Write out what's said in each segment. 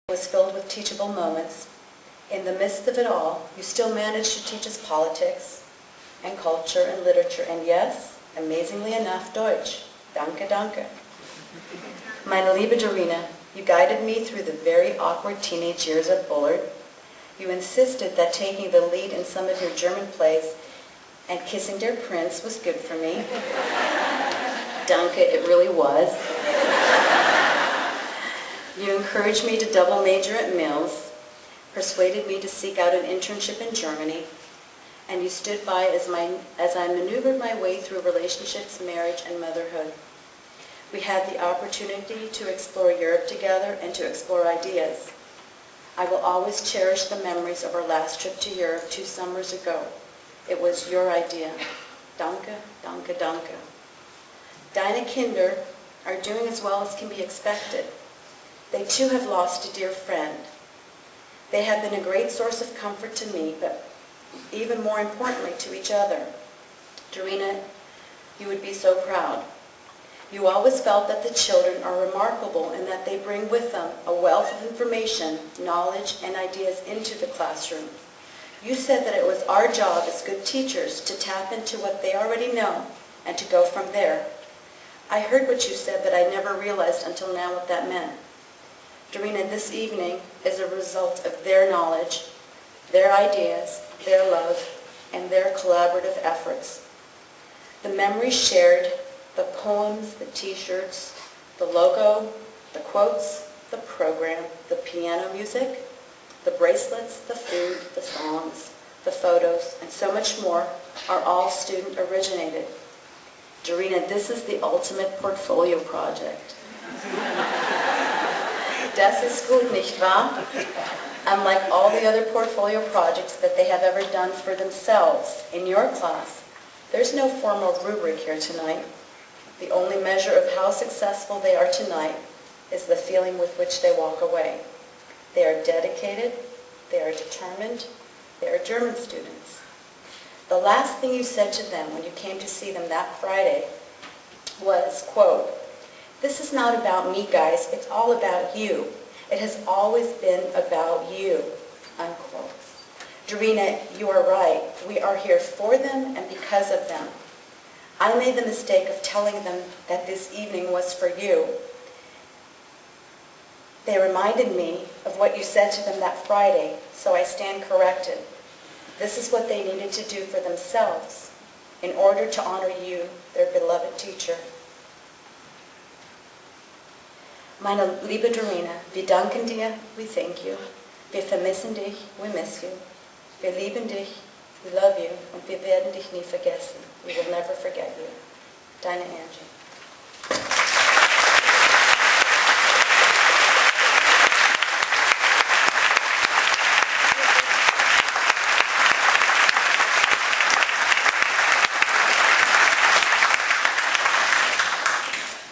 was filled with teachable moments. In the midst of it all, you still managed to teach us politics and culture and literature, and yes, amazingly enough, Deutsch. Danke, danke. Meine liebe Dorina, you guided me through the very awkward teenage years at Bullard. You insisted that taking the lead in some of your German plays and kissing der Prince was good for me. Danke, it really was. You encouraged me to double major at Mills, persuaded me to seek out an internship in Germany, and you stood by as I maneuvered my way through relationships, marriage, and motherhood. We had the opportunity to explore Europe together and to explore ideas. I will always cherish the memories of our last trip to Europe 2 summers ago. It was your idea. Danke, danke, danke. Deine Kinder are doing as well as can be expected. They too have lost a dear friend. They have been a great source of comfort to me, but even more importantly to each other. Dorina, you would be so proud. You always felt that the children are remarkable and that they bring with them a wealth of information, knowledge, and ideas into the classroom. You said that it was our job as good teachers to tap into what they already know and to go from there. I heard what you said, but I never realized until now what that meant. Dorina, this evening is a result of their knowledge, their ideas, their love, and their collaborative efforts. The memories shared, the poems, the t-shirts, the logo, the quotes, the program, the piano music, the bracelets, the food, the songs, the photos, and so much more are all student originated. Dorina, this is the ultimate portfolio project. Das ist gut, nicht wahr? Unlike all the other portfolio projects that they have ever done for themselves in your class, there's no formal rubric here tonight. The only measure of how successful they are tonight is the feeling with which they walk away. They are dedicated, they are determined, they are German students. The last thing you said to them when you came to see them that Friday was, quote, "This is not about me, guys, it's all about you. It has always been about you," unquote. Dorina, you are right. We are here for them and because of them. I made the mistake of telling them that this evening was for you. They reminded me of what you said to them that Friday, so I stand corrected. This is what they needed to do for themselves in order to honor you, their beloved teacher. Meine liebe Dorina, wir danken dir, we thank you. Wir vermissen dich, we miss you. Wir lieben dich, we love you, und wir werden dich nie vergessen. We will never forget you. Deine Angie.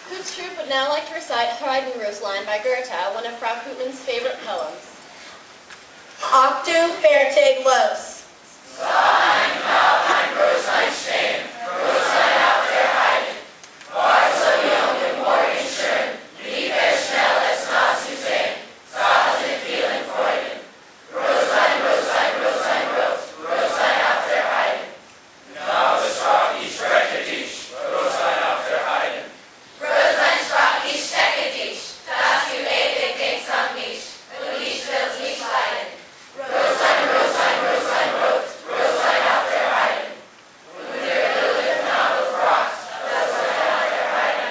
Koop'sTroops would now like to recite Heidenroslein by Goethe, one of Frau Koopman's favorite poems. Ach du Fertig los! Sein Grab ein Röslein stehen, Röslein auf der Heide. War so jung im Morgen schön, lieb es schnell es nah zu sehen, sah sie vielen Freuden. Röslein, Röslein, Röslein, Röslein auf der Heide. Na, es sprach, ich strecke dich, Röslein auf der Heide. Röslein sprach, ich strecke dich, dass du ewig denkst an mich, und ich will's nicht leiden. Röslein, Röslein, Röslein, Röslein auf der Heide. Und der wilde Knabe fragt, Röslein auf der Heide.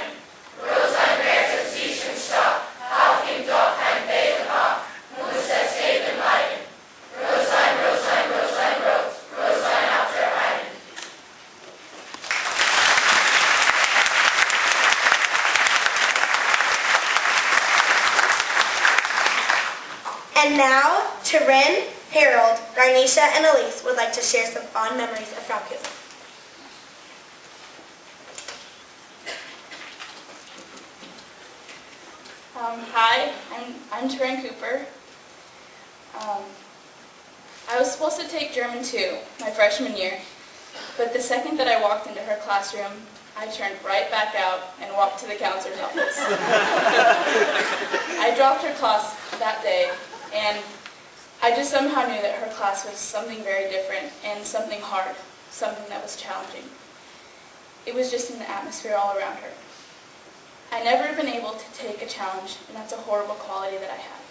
Röslein wehrte sich im Stock, auf ihm doch ein Beben ab, muss es eben leiden. Röslein, Röslein, Röslein, Röslein auf der Heide. And now, Taryn, Harold, Garnisha, and Elise would like to share some fond memories of Frau Koopman. Hi, I'm Taryn Cooper. I was supposed to take German 2 my freshman year, but the second that I walked into her classroom, I turned right back out and walked to the counselor's office. I dropped her class that day, and I just somehow knew that her class was something very different and something hard, something that was challenging. It was just in the atmosphere all around her. I never been able to take a challenge, and that's a horrible quality that I have.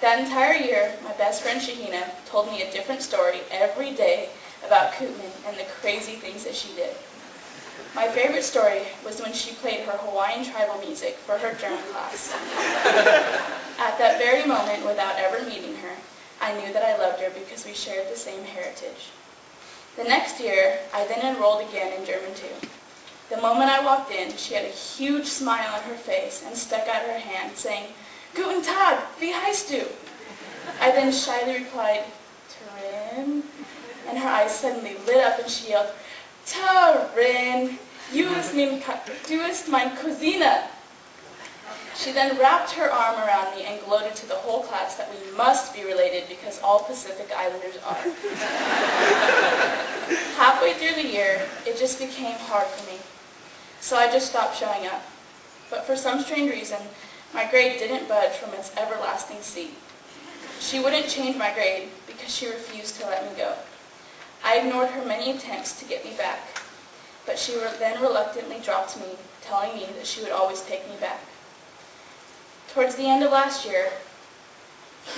That entire year, my best friend Shahina told me a different story every day about Koopman and the crazy things that she did. My favorite story was when she played her Hawaiian tribal music for her German class. At that very moment, without ever meeting her, I knew that I loved her because we shared the same heritage. The next year, I then enrolled again in German 2. The moment I walked in, she had a huge smile on her face and stuck out her hand, saying, "Guten Tag, wie heißt du?" I then shyly replied, "Tarin," and her eyes suddenly lit up and she yelled, "Tarin, du bist mein Cousine." She then wrapped her arm around me and gloated to the whole class that we must be related because all Pacific Islanders are. Halfway through the year, it just became hard for me, so I just stopped showing up. But for some strange reason, my grade didn't budge from its everlasting seat. She wouldn't change my grade because she refused to let me go. I ignored her many attempts to get me back, but she then reluctantly dropped me, telling me that she would always take me back. Towards the end of last year,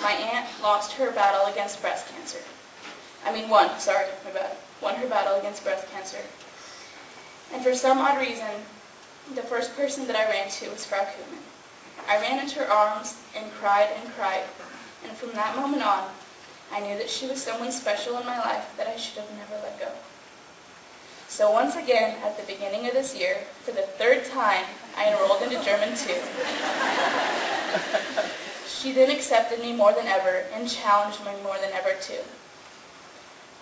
my aunt lost her battle against breast cancer. Won her battle against breast cancer. And for some odd reason, the first person that I ran to was Frau Koopman. I ran into her arms and cried, and from that moment on, I knew that she was someone special in my life that I should have never let go. So once again, at the beginning of this year, for the third time, I enrolled into German 2. She then accepted me more than ever and challenged me more than ever too.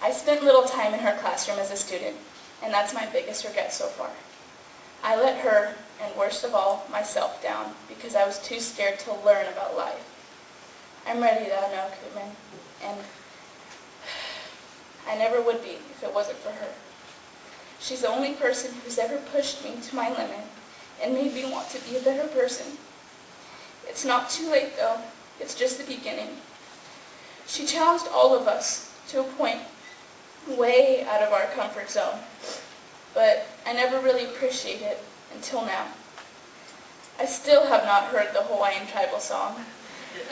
I spent little time in her classroom as a student, and that's my biggest regret so far. I let her, and worst of all, myself down because I was too scared to learn about life. I'm ready though now, Koopman, and I never would be if it wasn't for her. She's the only person who's ever pushed me to my limit and made me want to be a better person. It's not too late though, it's just the beginning. She challenged all of us to a point way out of our comfort zone, but I never really appreciated it until now. I still have not heard the Hawaiian tribal song,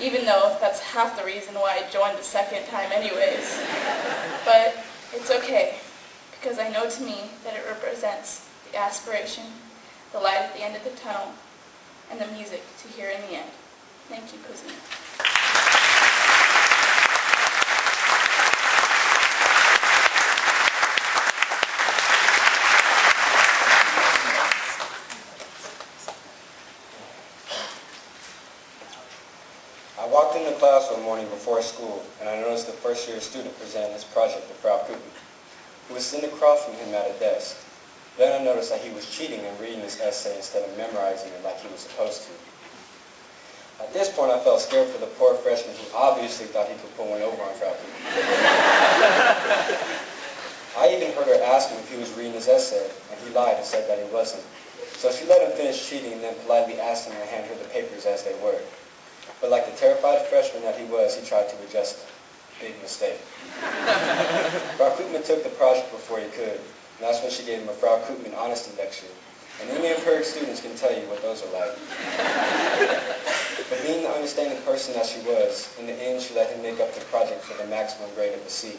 even though that's half the reason why I joined the second time anyways. But it's okay, because I know to me that it represents the aspiration, the light at the end of the tunnel, and the music to hear in the end. Thank you, Cousine. I walked into class one morning before school, and I noticed the first-year student presenting his project to Frau Koopman, who was sitting across from him at a desk. Then I noticed that he was cheating and reading his essay instead of memorizing it like he was supposed to. At this point, I felt scared for the poor freshman who obviously thought he could pull one over on Frau Koopman. I even heard her ask him if he was reading his essay, and he lied and said that he wasn't. So she let him finish cheating and then politely asked him to hand her the papers as they were. But like the terrified freshman that he was, he tried to adjust them. Big mistake. Frau Koopman took the project before he could, and that's when she gave him a Frau Koopman honesty lecture. And any empiric students can tell you what those are like. But being the understanding person that she was, in the end she let him make up the project for the maximum grade of a C.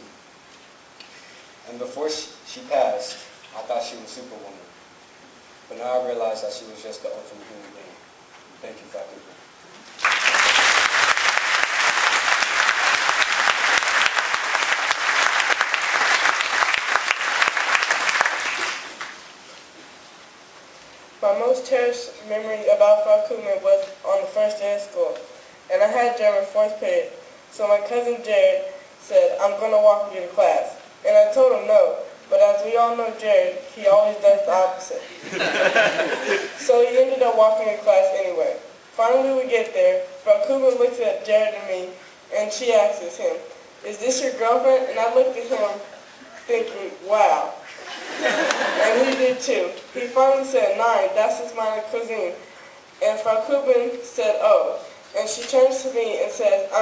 And before she passed, I thought she was Superwoman. But now I realize that she was just the ultimate human being. Thank you, Frau Koopman. My most cherished memory about Frau Koopman was on the first day of school, and I had German fourth period, so my cousin Jared said, "I'm going to walk you to class." And I told him no, but as we all know Jared, he always does the opposite. So he ended up walking to class anyway. Finally we get there, Frau Koopman looks at Jared and me, and she asks him, "Is this your girlfriend?" And I looked at him thinking, wow. And he did too. He finally said, "Nein, das ist meine Cousine." And Frau Koopman said, "Oh, and she turns to me and says, "I'm